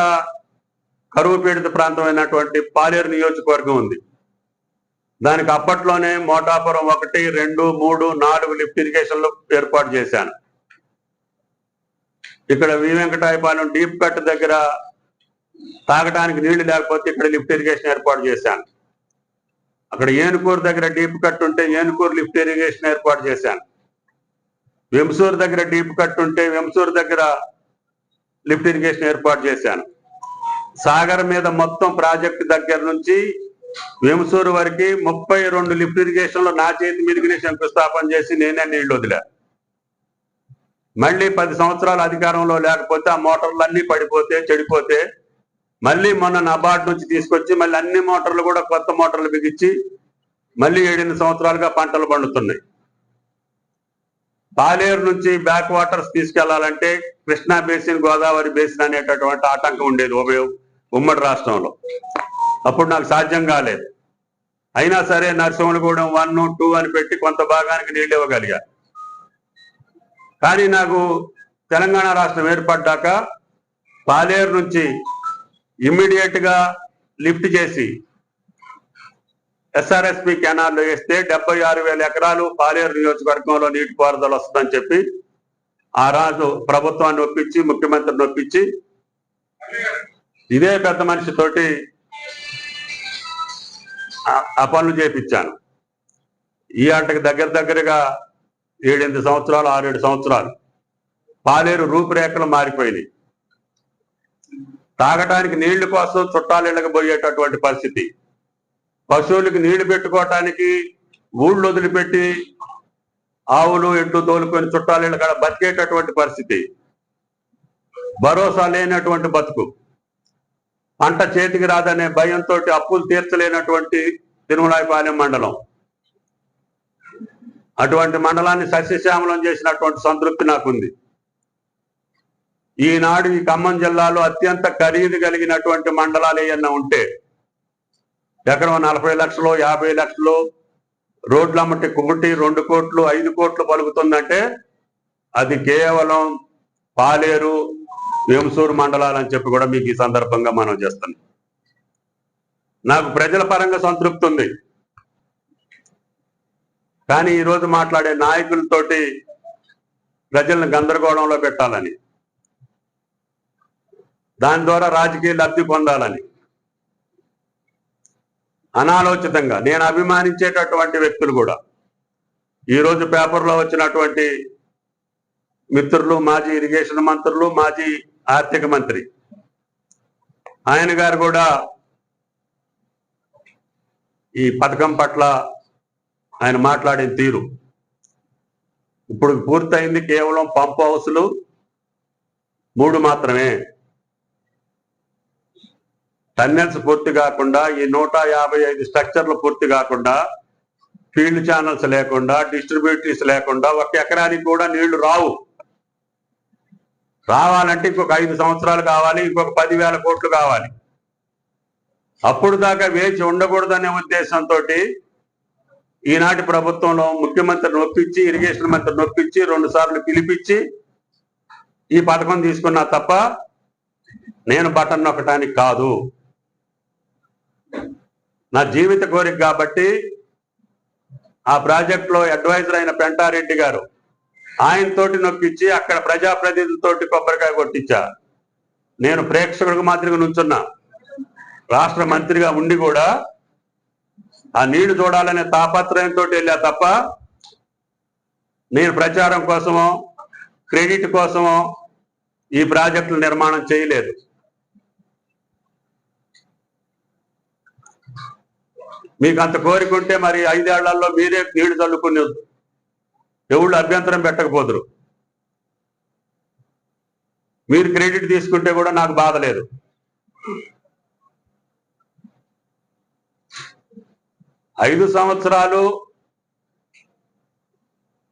Speaker 1: కరువు పీడిత ప్రాంతమైనటువంటి పాలేరు నియోజకవర్గం ఉంది. దానికి అప్పట్లోనే మోటాపురం 1, 2, 3, 4 లిఫ్ట్ ఇరిగేషన్లు ఏర్పాటు చేశాను. ఇక్కడ వి వెంకటాయపాలెం డీప్ కట్ దగ్గర తాగడానికి నీళ్లు లేకపోతే ఇక్కడ లిఫ్ట్ ఇరిగేషన్ ఏర్పాటు చేశాను. అక్కడ ఏనుకూరు దగ్గర డీప్ కట్ ఉంటే ఏనుకూరు లిఫ్ట్ ఇరిగేషన్ ఏర్పాటు చేశాను. వెంసూరు దగ్గర డీప్ కట్ ఉంటే వెంసూరు దగ్గర లిఫ్ట్ ఇరిగేషన్ ఏర్పాటు చేశాను. సాగర్ మీద మొత్తం ప్రాజెక్టు దగ్గర నుంచి వెంసూరు వరకు 32 లిఫ్ట్ ఇరిగేషన్లో నా చేతి మీదకి శంకుస్థాపన చేసి నేనే నీళ్లు వదిలా. మళ్ళీ 10 సంవత్సరాలు అధికారంలో లేకపోతే ఆ మోటార్లన్నీ పడిపోతే చెడిపోతే మళ్ళీ మొన్న నబార్డ్ నుంచి తీసుకొచ్చి మళ్ళీ అన్ని మోటార్లు కూడా కొత్త మోటార్లు బిగించి మళ్ళీ 7 సంవత్సరాలుగా పంటలు పండుతున్నాయి. పాలేరు నుంచి బ్యాక్ వాటర్స్ తీసుకెళ్లాలంటే కృష్ణా బేసిన్, గోదావరి బేసిన్ అనేటటువంటి ఆటంకం ఉండేది ఉమ్మడి రాష్ట్రంలో. అప్పుడు నాకు సాధ్యం కాలేదు. అయినా సరే నరసింహులగూడెం 1, 2 అని పెట్టి కొంత భాగానికి నీళ్ళు ఇవ్వగలిగా. కానీ నాకు తెలంగాణ రాష్ట్రం ఏర్పడ్డాక పాలేరు నుంచి ఇమ్మీడియట్ గా లిఫ్ట్ చేసి ఎస్ఆర్ఎస్పి కెనాల్లో వేస్తే 76,000 ఎకరాలు పాలేరు నియోజకవర్గంలో నీటిపారుదల వస్తుందని చెప్పి ఆ రాజు ప్రభుత్వాన్ని ఒప్పించి ముఖ్యమంత్రిని ఒప్పించి ఇదే పెద్ద మనిషితోటి ఆ పనులు చేపించాను. ఈ ఆటకి దగ్గరగా 7-8 సంవత్సరాలు 6-7 సంవత్సరాలు పాలేరు రూపురేఖలు మారిపోయినాయి. తాగటానికి నీళ్ల కోసం చుట్టాలిళ్ళకి పోయేటటువంటి పరిస్థితి, పశువులకి నీళ్లు పెట్టుకోవటానికి ఊళ్ళు వదిలిపెట్టి ఆవులు ఎడ్లు తోలుకొని చుట్టాలిళ్ళ కాడ బతికేటటువంటి పరిస్థితి, భరోసా లేనటువంటి బతుకు, పంట చేతికి రాదనే భయంతో అప్పులు తీర్చలేనటువంటి తిరుమలాయపాలెం మండలం. అటువంటి మండలాన్ని సస్యశ్యామలం చేసినటువంటి సంతృప్తి నాకుంది. ఈనాడు ఈ ఖమ్మం జిల్లాలో అత్యంత ఖరీదు కలిగినటువంటి మండలాలు ఏమన్నా ఉంటే ఎకరం 40 లక్షలు 50 లక్షలు రోడ్లు అమ్మటి 1 2 కోట్లు 5 కోట్లు పలుకుతుందంటే అది కేవలం పాలేరు వేంసూరు మండలాలు అని చెప్పి కూడా మీకు ఈ సందర్భంగా మనం చేస్తున్నాం. నాకు ప్రజల పరంగా సంతృప్తి ఉంది. కానీ ఈరోజు మాట్లాడే నాయకులతోటి ప్రజలను గందరగోళంలో పెట్టాలని, దాని ద్వారా రాజకీయ లబ్ధి పొందాలని అనాలోచితంగా నేను అభిమానించేటటువంటి వ్యక్తులు కూడా ఈరోజు పేపర్లో వచ్చినటువంటి మిత్రులు, మాజీ ఇరిగేషన్ మంత్రులు, మాజీ ఆర్థిక మంత్రి ఆయన గారు కూడా ఈ పథకం పట్ల ఆయన మాట్లాడిన తీరు, ఇప్పుడు పూర్తయింది కేవలం పంప్ హౌస్లు 3 మాత్రమే, టన్నెల్స్ పూర్తి కాకుండా, ఈ 155 స్ట్రక్చర్లు పూర్తి కాకుండా, ఫీల్డ్ ఛానల్స్ లేకుండా, డిస్ట్రిబ్యూటరీస్ లేకుండా 1 ఎకరానికి కూడా నీళ్లు రావు. రావాలంటే ఇంకొక 5 సంవత్సరాలు కావాలి, ఇంకొక 10,000 కోట్లు కావాలి. అప్పుడు దాకా వేచి ఉండకూడదనే ఉద్దేశంతో ఈనాటి ప్రభుత్వంలో ముఖ్యమంత్రిని ఒప్పించి, ఇరిగేషన్ మంత్రిని ఒప్పించి 2 సార్లు పిలిపించి ఈ పథకం తీసుకున్నా తప్ప నేను బటన్ నొక్కటానికి కాదు. నా జీవిత కోరిక కాబట్టి ఆ ప్రాజెక్టులో అడ్వైజర్ అయిన పెంటారెడ్డి గారు ఆయనతోటి నొప్పించి అక్కడ ప్రజాప్రతినిధులతోటి కొబ్బరికాయ కొట్టించా. నేను ప్రేక్షకులకు మాదిరిగా నుంచున్నా. రాష్ట్ర మంత్రిగా ఉండి కూడా ఆ నీళ్లు చూడాలనే తాపత్రయంతో వెళ్ళా తప్ప నేను ప్రచారం కోసమో క్రెడిట్ కోసమో ఈ ప్రాజెక్టుల నిర్మాణం చేయలేదు. మీకు అంత కోరిక ఉంటే మరి 5 ఏళ్లలో మీరే నీళ్లు చల్లుకునే ఎవళ్ళు అభ్యంతరం పెట్టకపోదురు. మీరు క్రెడిట్ తీసుకుంటే కూడా నాకు బాధ లేదు. ఐదు సంవత్సరాలు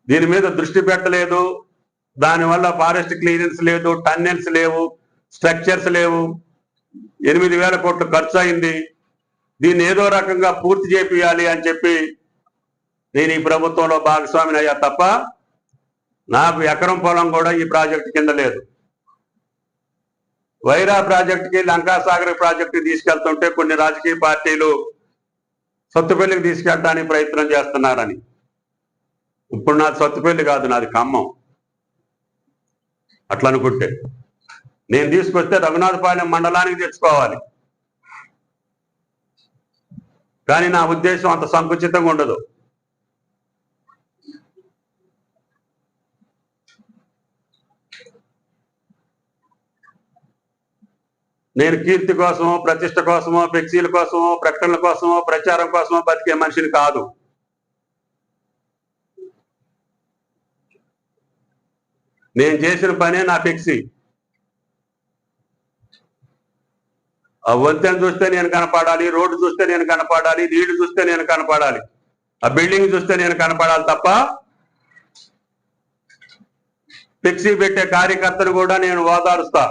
Speaker 1: దీని మీద దృష్టి పెట్టలేదు. దానివల్ల ఫారెస్ట్ క్లియరెన్స్ లేదు, టన్నెల్స్ లేవు, స్ట్రక్చర్స్ లేవు, 8,000 కోట్లు ఖర్చు అయింది. దీన్ని ఏదో రకంగా పూర్తి చేపియాలి అని చెప్పి నేను ఈ ప్రభుత్వంలో భాగస్వామిని అయ్యా తప్ప నాకు ఎకరం పొలం కూడా ఈ ప్రాజెక్టు కింద లేదు. వైరా ప్రాజెక్టుకి, లంకాసాగర్ ప్రాజెక్టుకి తీసుకెళ్తుంటే కొన్ని రాజకీయ పార్టీలు సత్తుపల్లికి తీసుకెళ్ళడానికి ప్రయత్నం చేస్తున్నారని. ఇప్పుడు నాది సత్తుపల్లి కాదు, నాది ఖమ్మం. అట్లా అనుకుంటే నేను తీసుకొస్తే రఘునాథపాలెం మండలానికి తెచ్చుకోవాలి. కానీ నా ఉద్దేశం అంత సంకుచితంగా ఉండదు. నేను కీర్తి కోసమో, ప్రతిష్ట కోసమో, ఫ్లెక్సీల కోసమో, ప్రకటనల కోసమో, ప్రచారం కోసమో బతికే మనిషిని కాదు. నేను చేసిన పనే నా ఫ్లెక్సీ. ఆ వంతెన చూస్తే నేను కనపడాలి, రోడ్డు చూస్తే నేను కనపడాలి, నీళ్లు చూస్తే నేను కనపడాలి, ఆ బిల్డింగ్ చూస్తే నేను కనపడాలి తప్ప ఫ్లెక్సీ పెట్టే కార్యకర్తను కూడా నేను ఓదారుస్తా.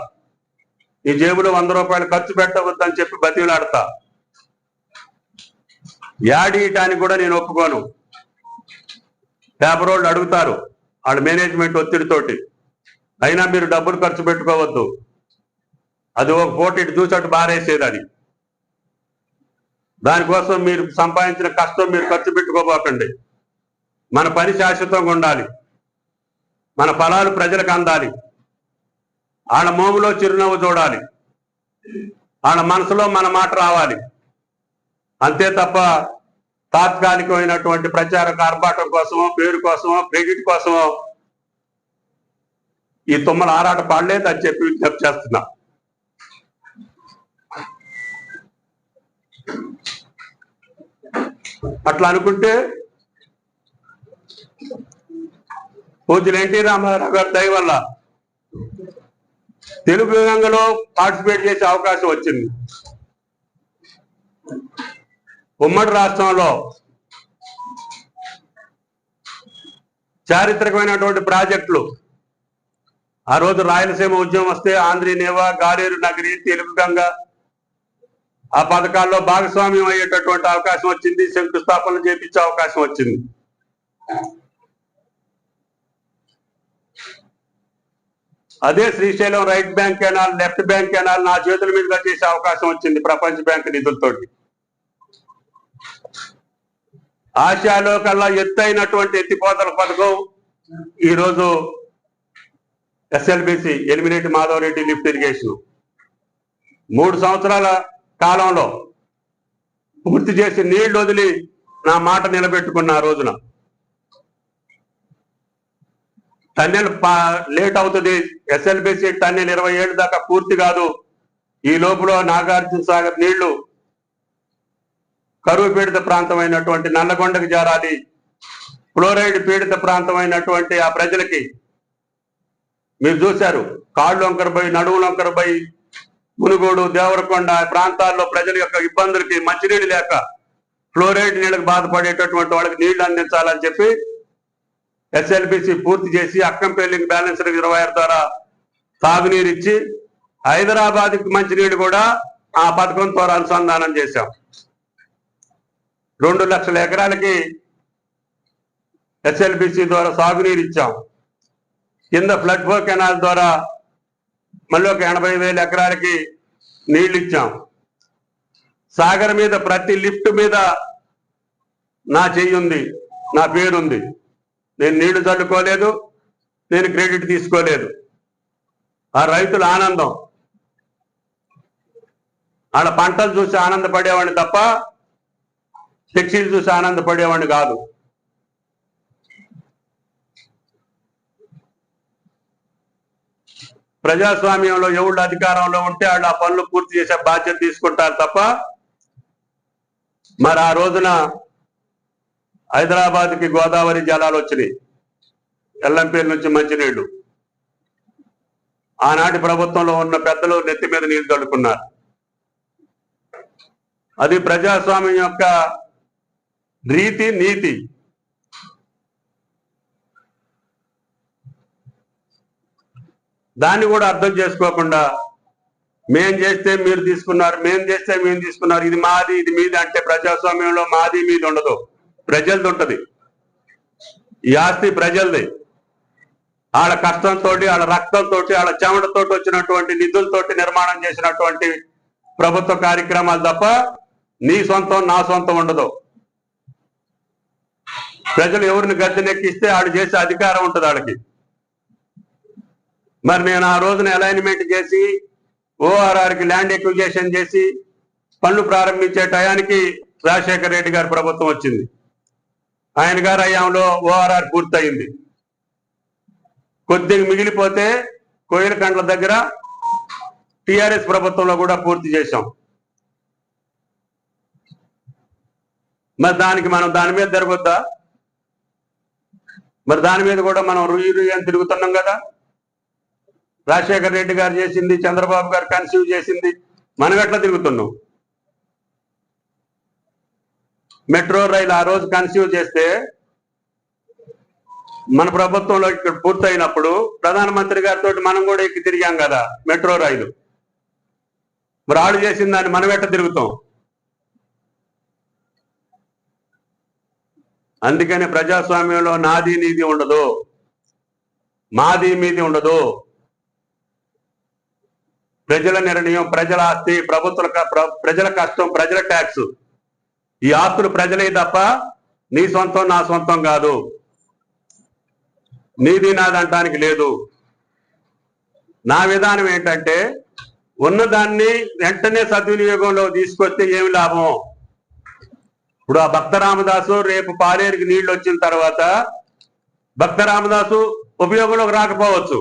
Speaker 1: ఈ జేబులో 100 రూపాయలు ఖర్చు పెట్టవద్దని చెప్పి బతిలాడతా. యాడీయటానికి కూడా నేను ఒప్పుకోను. పేపర్ వాళ్ళు అడుగుతారు వాళ్ళ మేనేజ్మెంట్ ఒత్తిడితోటి, అయినా మీరు డబ్బులు ఖర్చు పెట్టుకోవద్దు, అది ఒక పూట ఇటు చూసట్టు బారేసేది. అది దానికోసం మీరు సంపాదించిన కష్టం మీరు ఖర్చు పెట్టుకోబోకండి. మన పని శాశ్వతంగా ఉండాలి, మన ఫలాలు ప్రజలకు అందాలి, వాళ్ళ మోములో చిరునవ్వు చూడాలి, వాళ్ళ మనసులో మన మాట రావాలి. అంతే తప్ప తాత్కాలికమైనటువంటి ప్రచార ఆర్భాటం కోసమో, పేరు కోసమో, క్రెడిట్ కోసమో ఈ తుమ్మల ఆరాట పాడలేదు అని చెప్పి విజ్ఞప్తి చేస్తున్నా. అట్లా అనుకుంటే పూజ్యులు ఎన్టీ రామారావు గారి దయ వల్ల తెలుగు రంగంలో పార్టిసిపేట్ చేసే అవకాశం వచ్చింది. ఉమ్మడి రాష్ట్రంలో చారిత్రకమైనటువంటి ప్రాజెక్టులు, ఆ రోజు రాయలసీమ ఉద్యమం వస్తే ఆంధ్రీనేవా, గాలేరు నగరి, తెలుగు గంగ ఆ పథకాల్లో భాగస్వామ్యం అయ్యేటటువంటి అవకాశం వచ్చింది, శంకుస్థాపనలు చేపించే అవకాశం వచ్చింది. అదే Srisailam right bank canal, left bank canal నా చేతుల మీదుగా చేసే అవకాశం వచ్చింది ప్రపంచ బ్యాంక్ నిధులతోటి. ఆసియాలో కల్లా ఎత్తైనటువంటి ఎత్తిపోతల పథకం ఈరోజు SLBC Elimineti Madhava Reddy lift irrigation 3 సంవత్సరాల కాలంలో పూర్తి చేసి నీళ్లు వదిలి నా మాట నిలబెట్టుకున్న ఆ రోజున. టన్నెల్ లేట్ అవుతుంది, SLBC టన్నెల్ 20 ఏళ్ళ దాకా పూర్తి కాదు, ఈ లోపల నాగార్జున సాగర్ నీళ్లు కరువు పీడిత ప్రాంతమైనటువంటి నల్లగొండకు చేరాలి, ఫ్లోరైడ్ పీడిత ప్రాంతమైనటువంటి ఆ ప్రజలకి మీరు చూశారు, కాళ్ళు వంకరబోయి, నడువులు వంకరబోయి, మునుగోడు, దేవరకొండ ప్రాంతాల్లో ప్రజల యొక్క ఇబ్బందులకి మంచినీళ్ళు లేక ఫ్లోరైడ్ నీళ్ళకి బాధపడేటటువంటి వాళ్ళకి నీళ్లు అందించాలని చెప్పి SLBC పూర్తి చేసి అక్కంపల్లి బ్యాలెన్స్డ్ రిజర్వాయర్ ద్వారా తాగునీరు ఇచ్చి హైదరాబాద్కి మంచినీళ్ళు కూడా ఆ పథకం ద్వారా అనుసంధానం చేశాం. 2 లక్షల ఎకరాలకి SLBC ద్వారా సాగునీరు ఇచ్చాం. కింద ఫ్లడ్ ఫ్లో కెనాల్ ద్వారా మళ్ళీ ఒక 80,000 ఎకరాలకి నీళ్లు ఇచ్చాం. సాగర్ మీద ప్రతి లిఫ్ట్ మీద నా చెయ్యి ఉంది, నా పేరుంది. నేను నీళ్లు చల్లుకోలేదు, నేను క్రెడిట్ తీసుకోలేదు. ఆ రైతుల ఆనందం, వాళ్ళ పంటలు చూసి ఆనందపడేవాడిని తప్ప ఫ్లెక్సీలు చూసి ఆనందపడేవాడిని కాదు. ప్రజాస్వామ్యంలో ఎవళ్ళు అధికారంలో ఉంటే వాళ్ళు ఆ పనులు పూర్తి చేసే బాధ్యత తీసుకుంటారు తప్ప, మరి ఆ రోజున హైదరాబాద్కి గోదావరి జలాలు వచ్చినాయి, ఎల్లంపేరు నుంచి మంచినీళ్లు. ఆనాటి ప్రభుత్వంలో ఉన్న పెద్దలు నెత్తి మీద నీళ్లు తడుకున్నారు. అది ప్రజాస్వామ్యం యొక్క రీతి, నీతి. దాన్ని కూడా అర్థం చేసుకోకుండా మేం చేస్తే మీరు తీసుకున్నారు, మేం చేస్తే మేము తీసుకున్నారు, ఇది మాది, ఇది మీది అంటే ప్రజాస్వామ్యంలో మాది మీది ఉండదు, ప్రజలది ఉంటది. ఈ ఆస్తి ప్రజలది. వాళ్ళ కష్టంతో, వాళ్ళ రక్తంతో, వాళ్ళ చెమటతో వచ్చినటువంటి నిధులతోటి నిర్మాణం చేసినటువంటి ప్రభుత్వ కార్యక్రమాలు తప్ప నీ సొంతం నా సొంతం ఉండదు. ప్రజలు ఎవరిని గద్దెనెక్కిస్తే వాళ్ళు చేసే అధికారం ఉంటుంది వాళ్ళకి. మరి నేను ఆ రోజున అలైన్మెంట్ చేసి ORRకి ల్యాండ్ ఎక్విజేషన్ చేసి పనులు ప్రారంభించే టయానికి రాజశేఖర రెడ్డి గారి ప్రభుత్వం వచ్చింది. ఆయన గారి హయాంలో ORR పూర్తయింది. కొద్దిగా మిగిలిపోతే కోయిలకండ్ల దగ్గర TRS ప్రభుత్వంలో కూడా పూర్తి చేశాం. మరి దానికి మనం దాని మీద జరగొద్దా? మరి దాని మీద కూడా మనం రుయ్యి అని తిరుగుతున్నాం కదా. రాజశేఖర రెడ్డి గారు చేసింది, చంద్రబాబు గారు కన్సీవ్ చేసింది, మనం ఎట్లా తిరుగుతున్నాం? మెట్రో రైలు ఆ రోజు కన్సీవ్ చేస్తే మన ప్రభుత్వంలో ఇక్కడ పూర్తయినప్పుడు ప్రధానమంత్రి గారితో మనం కూడా ఎక్కి తిరిగాం కదా మెట్రో రైలు. మరి వాళ్ళు చేసిన దాన్ని మనం ఎట్లా తిరుగుతాం? అందుకని ప్రజాస్వామ్యంలో నాది నీది ఉండదు, మాది మీది ఉండదు. ప్రజల నిర్ణయం, ప్రజల ఆస్తి, ప్రజల కష్టం, ప్రజల ట్యాక్స్ ఈ ఆస్తులు ప్రజలే తప్ప నీ సొంతం నా సొంతం కాదు, నీది నాదంటానికి లేదు. నా విధానం ఏంటంటే ఉన్నదాన్ని వెంటనే సద్వినియోగంలో తీసుకొస్తే ఏమి లాభం? ఇప్పుడు ఆ భక్త రామదాసు రేపు పాలేరుకి నీళ్లు వచ్చిన తర్వాత భక్త రామదాసు ఉపయోగంలోకి రాకపోవచ్చు,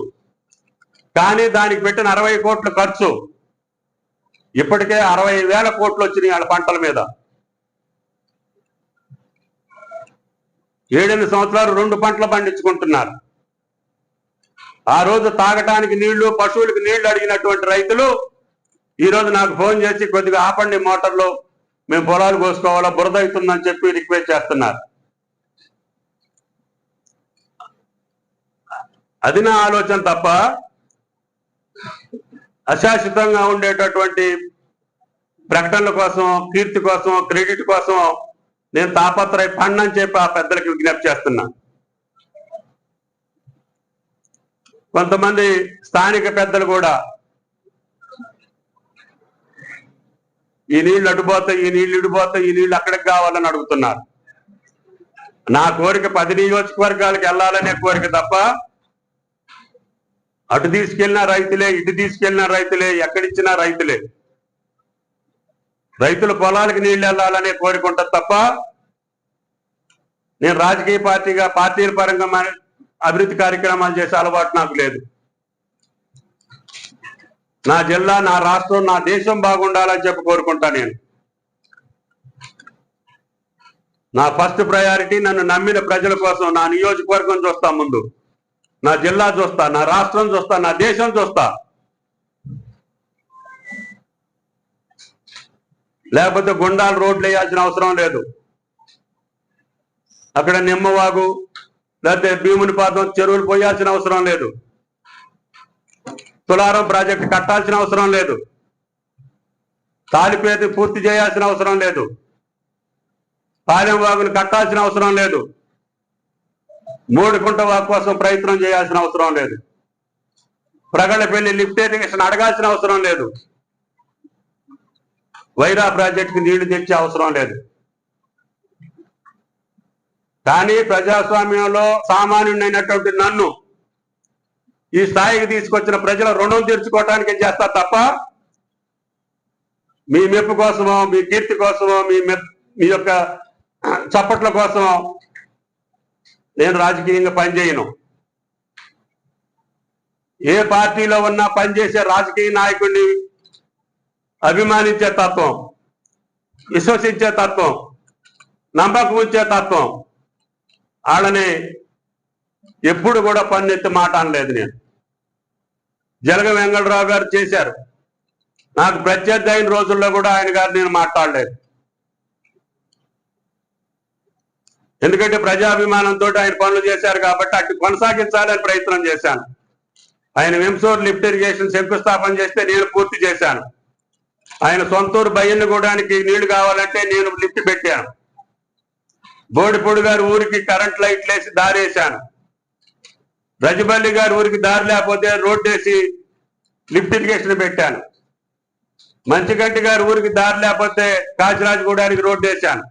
Speaker 1: కానీ దానికి పెట్టిన 60 కోట్ల ఖర్చు ఇప్పటికే 60,000 కోట్లు వచ్చినాయి వాళ్ళ పంటల మీద. 7 సంవత్సరాలు 2 పంటలు పండించుకుంటున్నారు. ఆ రోజు తాగటానికి నీళ్లు, పశువులకు నీళ్లు అడిగినటువంటి రైతులు ఈ రోజు నాకు ఫోన్ చేసి కొద్దిగా ఆపండి మోటార్లు, మేము పొలాలు కోసుకోవాలా, బురద అవుతుందని చెప్పి రిక్వెస్ట్ చేస్తున్నారు. అది నా ఆలోచన తప్ప అశాశ్వతంగా ఉండేటటువంటి ప్రకటనల కోసం, కీర్తి కోసం, క్రెడిట్ కోసం నేను తాపత్రయపడనని చెప్పి ఆ పెద్దలకు విజ్ఞప్తి చేస్తున్నా. కొంతమంది స్థానిక పెద్దలు కూడా ఈ నీళ్లు అడ్డుపోతాయి, ఈ నీళ్లు ఇడిపోతాయి, ఈ నీళ్లు అక్కడికి కావాలని అడుగుతున్నారు. నా కోరిక 10 నియోజకవర్గాలకు వెళ్ళాలనే కోరిక తప్ప అటు తీసుకెళ్లిన రైతులే, ఇటు తీసుకెళ్లిన రైతులే, ఎక్కడిచ్చినా రైతులే. రైతుల పొలాలకు నీళ్లు వెళ్ళాలనే కోరిక ఉంటుంది తప్ప నేను రాజకీయ పార్టీల పరంగా అభివృద్ధి కార్యక్రమాలు చేసే అలవాటు నాకు లేదు. నా జిల్లా, నా రాష్ట్రం, నా దేశం బాగుండాలని చెప్పి కోరుకుంటా. నేను నా ఫస్ట్ ప్రయారిటీ నన్ను నమ్మిన ప్రజల కోసం నా నియోజకవర్గం చూస్తా, ముందు నా జిల్లా చూస్తా, నా రాష్ట్రం చూస్తా, నా దేశం చూస్తా. లేకపోతే గుండాలు రోడ్లు వేయాల్సిన అవసరం లేదు. అక్కడ నిమ్మవాగు లేకపోతే భీమునిపాదం చెరువులు పోయాల్సిన అవసరం లేదు. తులారం ప్రాజెక్టు కట్టాల్సిన అవసరం లేదు. తాలిపేట పూర్తి చేయాల్సిన అవసరం లేదు. పాలెం వాగును కట్టాల్సిన అవసరం లేదు. 3 కుంట వాగు కోసం ప్రయత్నం చేయాల్సిన అవసరం లేదు. ప్రగళ్ళపల్లి లిఫ్ట్ ఇరిగేషన్ అడగాల్సిన అవసరం లేదు. వైరా ప్రాజెక్టుకి నీళ్లు తెచ్చే అవసరం లేదు. కానీ ప్రజాస్వామ్యంలో సామాన్యుడైనటువంటి నన్ను ఈ స్థాయికి తీసుకొచ్చిన ప్రజల రుణం తీర్చుకోవటానికే చేస్తా తప్ప మీ మెప్పు కోసమో, మీ కీర్తి కోసమో, మీ యొక్క చప్పట్ల కోసమో నేను రాజకీయంగా పనిచేయను. ఏ పార్టీలో ఉన్నా పనిచేసే రాజకీయ నాయకుడిని అభిమానించే తత్వం, విశ్వసించే తత్వం, నమ్మకం ఉంచే తత్వం, వాళ్ళని ఎప్పుడు కూడా పన్నెత్తి మాట అనలేదు. నేను జలగ వెంగళరావు గారు చేశారు, నాకు ప్రత్యర్థి అయిన రోజుల్లో కూడా ఆయన గారు నేను మాట్లాడలేదు. ఎందుకంటే ప్రజాభిమానంతో ఆయన పనులు చేశారు కాబట్టి అటు కొనసాగించాలని ప్రయత్నం చేశాను. ఆయన వెంసూరు లిఫ్ట్ ఇరిగేషన్ శంకుస్థాపన చేస్తే నేను పూర్తి చేశాను. ఆయన సొంతూరు బయ్యన్నగూడానికి నీళ్లు కావాలంటే నేను లిఫ్ట్ పెట్టాను. బోడిపొడి గారి ఊరికి కరెంట్ లైట్లు వేసి దారి వేశాను. రజబల్లి గారి ఊరికి దారి లేకపోతే రోడ్డు వేసి లిఫ్ట్ ఇరిగేషన్ పెట్టాను. మంచిగంటి గారి ఊరికి దారి లేకపోతే కాచిరాజగూడానికి రోడ్డు వేశాను.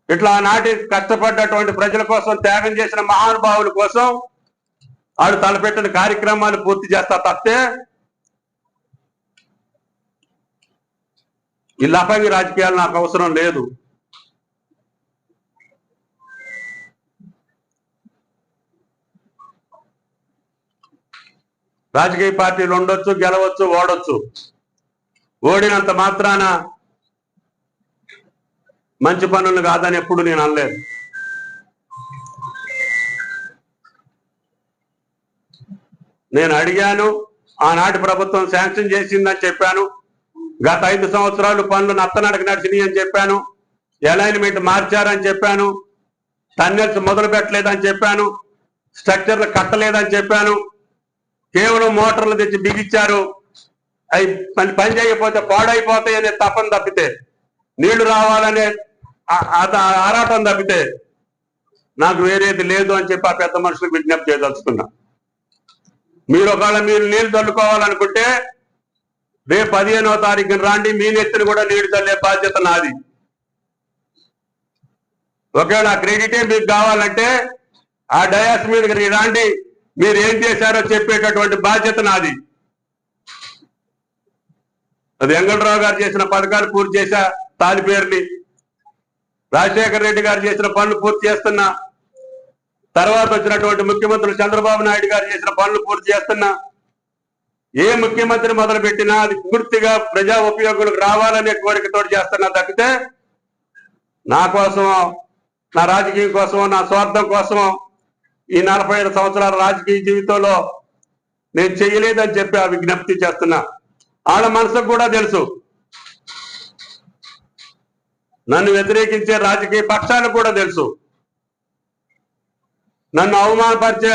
Speaker 1: ఇట్లా ఆనాటి కష్టపడ్డటువంటి ప్రజల కోసం త్యాగం చేసిన మహానుభావుల కోసం వాళ్ళు తలపెట్టిన కార్యక్రమాలు పూర్తి చేస్తా తప్పితే ఈ లఫంగి రాజకీయాలు నాకు అవసరం లేదు. రాజకీయ పార్టీలు ఉండొచ్చు, గెలవచ్చు, ఓడొచ్చు. ఓడినంత మాత్రాన మంచి పనులు కాదని ఎప్పుడు నేను అనలేదు. నేను అడిగాను, ఆనాటి ప్రభుత్వం శాంక్షన్ చేసిందని చెప్పాను. గత 5 సంవత్సరాలు పనులు నత్తనడక నడిచినాయి అని చెప్పాను. అలైన్మెంట్ మార్చారని చెప్పాను. టన్నెల్స్ మొదలు పెట్టలేదని చెప్పాను. స్ట్రక్చర్లు కట్టలేదని చెప్పాను. కేవలం మోటార్లు తెచ్చి బిగించారు. అవి పని చేయకపోతే పాడైపోతాయి అనే తపన తప్పితే, నీళ్లు రావాలనే ఆరాటం తప్పితే నాకు వేరేది లేదు అని చెప్పి ఆ పెద్ద మనుషులకు విజ్ఞప్తి చేయదలుచుకున్నా. మీరు ఒకవేళ మీరు నీళ్లు చల్లుకోవాలనుకుంటే రేపు 15వ తారీఖున రాండి, మీ నెత్తిని కూడా నీళ్లు చల్లే బాధ్యత నాది. ఒకవేళ ఆ క్రెడిటే మీకు కావాలంటే ఆ డయాస్ మీదకి రాండి, మీరు ఏం చేశారో చెప్పేటటువంటి బాధ్యత నాది. అది వెంకటరావు గారు చేసిన పథకాలు పూర్తి చేశా, తాలిపేరుని. రాజశేఖర రెడ్డి గారు చేసిన పనులు పూర్తి చేస్తున్నా. తర్వాత వచ్చినటువంటి ముఖ్యమంత్రులు చంద్రబాబు నాయుడు గారు చేసిన పనులు పూర్తి చేస్తున్నా. ఏ ముఖ్యమంత్రి మొదలుపెట్టినా అది పూర్తిగా ప్రజా ఉపయోగులకు రావాలనే కోరికతో చేస్తున్నా తప్పితే నా కోసమో, నా రాజకీయం కోసమో, నా స్వార్థం కోసమో ఈ 45 సంవత్సరాల రాజకీయ జీవితంలో నేను చేయలేదని చెప్పి ఆ విజ్ఞప్తి చేస్తున్నా. వాళ్ళ మనసుకు కూడా తెలుసు, నన్ను వ్యతిరేకించే రాజకీయ పక్షాలకు కూడా తెలుసు, నన్ను అవమానపరిచే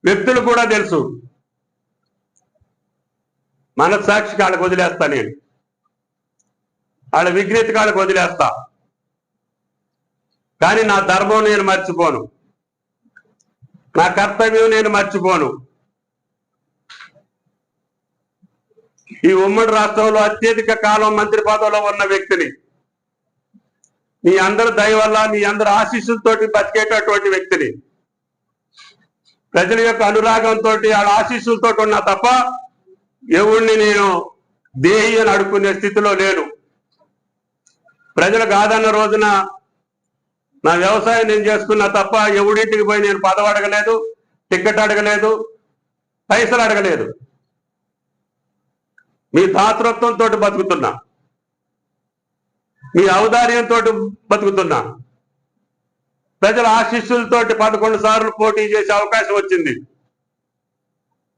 Speaker 1: వ్యక్తులు కూడా తెలుసు. మనస్సాక్షి కాళ్ళకు వదిలేస్తా, నేను వాళ్ళ విఘ్నత కాళ్ళకు వదిలేస్తా. కానీ నా ధర్మం నేను మర్చిపోను, నా కర్తవ్యం నేను మర్చిపోను. ఈ ఉమ్మడి రాష్ట్రంలో అత్యధిక కాలం మంత్రి పదవిలో ఉన్న వ్యక్తిని, మీ అందరి దయ వల్ల, మీ అందరి ఆశీస్సులతోటి బతికేటటువంటి వ్యక్తిని, ప్రజల యొక్క అనురాగంతో, వాళ్ళ ఆశీస్సులతో ఉన్నా తప్ప ఎవరిని నేను దేహి అని అడుక్కునే స్థితిలో లేను. ప్రజలు కాదన్న రోజున నా వ్యవసాయం నేను చేసుకున్నా తప్ప ఎవడింటికి పోయి నేను పదవి అడగలేదు, టికెట్ అడగలేదు, పైసలు అడగలేదు. మీ దాతృత్వంతో బతుకుతున్నా, మీ ఔదార్యంతో బతుకుతున్నా. ప్రజల ఆశీస్సులతోటి 11 సార్లు పోటీ చేసే అవకాశం వచ్చింది.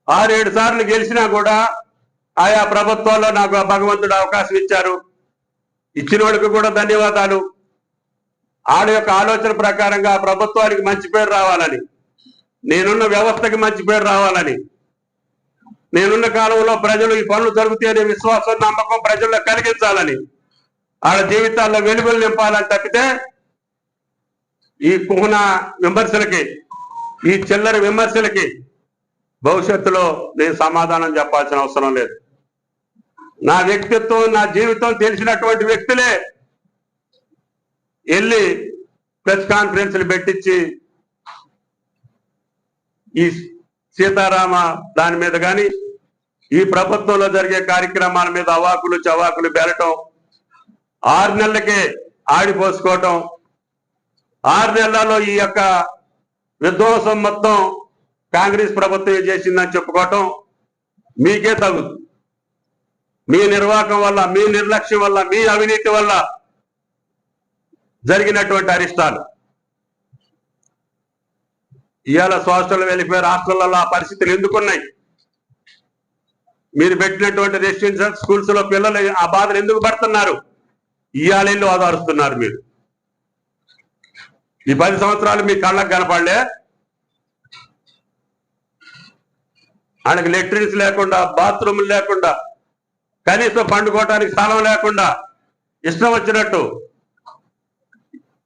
Speaker 1: 6-7 సార్లు గెలిచినా కూడా ఆయా ప్రభుత్వాల్లో నాకు భగవంతుడు అవకాశం ఇచ్చారు. ఇచ్చిన వాళ్ళకి కూడా ధన్యవాదాలు. ఆడ యొక్క ఆలోచన ప్రకారంగా ప్రభుత్వానికి మంచి పేరు రావాలని, నేనున్న వ్యవస్థకి మంచి పేరు రావాలని, నేనున్న కాలంలో ప్రజలు ఈ పనులు జరుగుతాయనే విశ్వాసం, నమ్మకం ప్రజల్లో కలిగించాలని, వాళ్ళ జీవితాల్లో వెలుగులు నింపాలని తప్పితే ఈ కుహన విమర్శలకి, ఈ చిల్లర విమర్శలకి భవిష్యత్తులో నేను సమాధానం చెప్పాల్సిన అవసరం లేదు. నా వ్యక్తిత్వం, నా జీవితం తెలిసినటువంటి వ్యక్తులే వెళ్ళి ప్రెస్ కాన్ఫరెన్స్లు పెట్టించి ఈ సీతారామ దాని మీద కానీ, ఈ ప్రభుత్వంలో జరిగే కార్యక్రమాల మీద అవాకులు చవాకులు బెరటం, 6 నెలలకే ఆడిపోసుకోవటం, 6 నెలల్లో ఈ యొక్క విధ్వంసం మొత్తం కాంగ్రెస్ ప్రభుత్వం చేసిందని చెప్పుకోవటం మీకే తగుదు. మీ నిర్వాహకం వల్ల, మీ నిర్లక్ష్యం వల్ల, మీ అవినీతి వల్ల జరిగినటువంటి అరిష్టాలు. ఇవాళ సోషల్ వెల్ఫేర్ హాస్టళ్లలో ఆ పరిస్థితులు ఎందుకున్నాయి? మీరు పెట్టినటువంటి రెసిడెన్షియల్ స్కూల్స్ లో పిల్లలు ఆ బాధలు ఎందుకు పడుతున్నారు? ఇవాళ ఇల్లు ఆధారుస్తున్నారు. మీరు ఈ 10 సంవత్సరాలు మీ కళ్ళకు కనపడలే. ఆయనకు లెట్రిన్స్ లేకుండా, బాత్రూములు లేకుండా, కనీసం పండుకోవటానికి స్థలం లేకుండా, ఇష్టం వచ్చినట్టు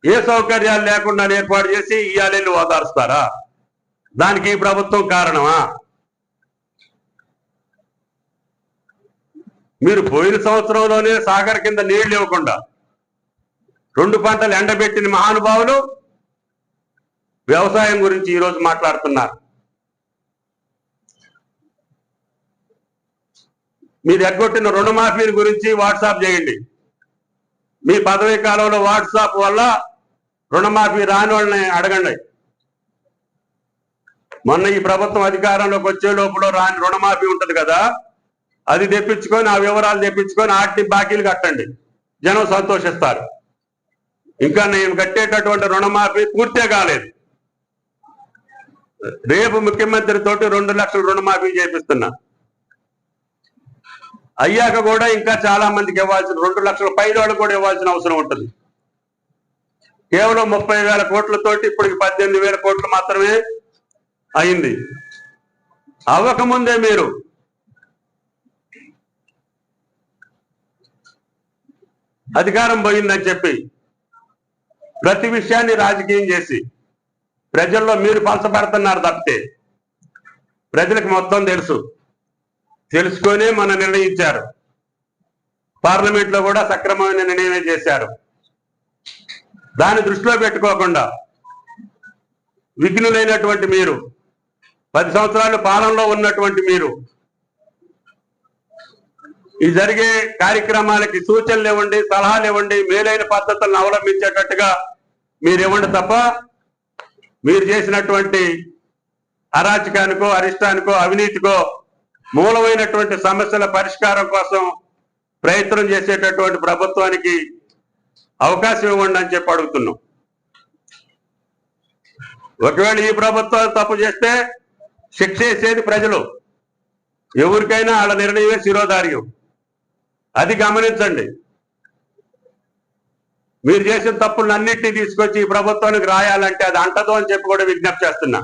Speaker 1: ఏ సౌకర్యాలు లేకుండా ఏర్పాటు చేసి ఇవాళ ఇల్లు ఓదారుస్తారా? దానికి ఈ ప్రభుత్వం కారణమా? మీరు పోయిన సంవత్సరంలోనే సాగర్ కింద నీళ్లు ఇవ్వకుండా 2 పంటలు ఎండబెట్టిన మహానుభావులు వ్యవసాయం గురించి ఈరోజు మాట్లాడుతున్నారు. మీరు ఎగ్గొట్టిన రుణమాఫీ గురించి వాట్సాప్ చేయండి. మీ పదవీ కాలంలో వాట్సాప్ వల్ల రుణమాఫీ రాని వాళ్ళని అడగండి. మొన్న ఈ ప్రభుత్వం అధికారంలోకి వచ్చే లోపల రాని రుణమాఫీ ఉంటుంది కదా, అది తెప్పించుకొని, ఆ వివరాలు తెప్పించుకొని వాటిని బాకీలు కట్టండి. జనం సంతోషిస్తారు. ఇంకా నేను కట్టేటటువంటి రుణమాఫీ పూర్తే కాలేదు. రేపు ముఖ్యమంత్రి తోటి 2 లక్షల రుణమాఫీ చేపిస్తున్నా. అయ్యాక కూడా ఇంకా చాలా మందికి ఇవ్వాల్సిన 2 లక్షల పైన కూడా ఇవ్వాల్సిన అవసరం ఉంటుంది. కేవలం 30,000 కోట్లతోటి ఇప్పటికి 18,000 కోట్లు మాత్రమే అయింది. అవ్వకముందే మీరు అధికారం పోయిందని చెప్పి ప్రతి విషయాన్ని రాజకీయం చేసి ప్రజల్లో మీరు పలసపెడుతున్నారు తప్పితే ప్రజలకు మొత్తం తెలుసు. తెలుసుకొనే మన నిర్ణయించారు. పార్లమెంట్ లో కూడా సక్రమమైన నిర్ణయమే చేశారు. దాన్ని దృష్టిలో పెట్టుకోకుండా విఘ్నులైనటువంటి మీరు, 10 సంవత్సరాలు పాలనలో ఉన్నటువంటి మీరు, ఈ జరిగే కార్యక్రమాలకి సూచనలు ఇవ్వండి, సలహాలు ఇవ్వండి, మేలైన పద్ధతులను అవలంబించేటట్టుగా మీరు ఇవ్వండి తప్ప మీరు చేసినటువంటి అరాచకానికో, అరిష్టానికో, అవినీతికో, మూలమైనటువంటి సమస్యల పరిష్కారం కోసం ప్రయత్నం చేసేటటువంటి ప్రభుత్వానికి అవకాశం ఇవ్వండి అని చెప్పి అడుగుతున్నాం. ఒకవేళ ఈ ప్రభుత్వాలు తప్పు చేస్తే శిక్ష వేసేది ప్రజలు. ఎవరికైనా వాళ్ళ నిర్ణయమే శిరోధార్యం. అది గమనించండి. మీరు చేసిన తప్పులన్నింటినీ తీసుకొచ్చి ఈ ప్రభుత్వానికి రాయాలంటే అది అంటదు అని చెప్పి కూడా విజ్ఞప్తి చేస్తున్నా.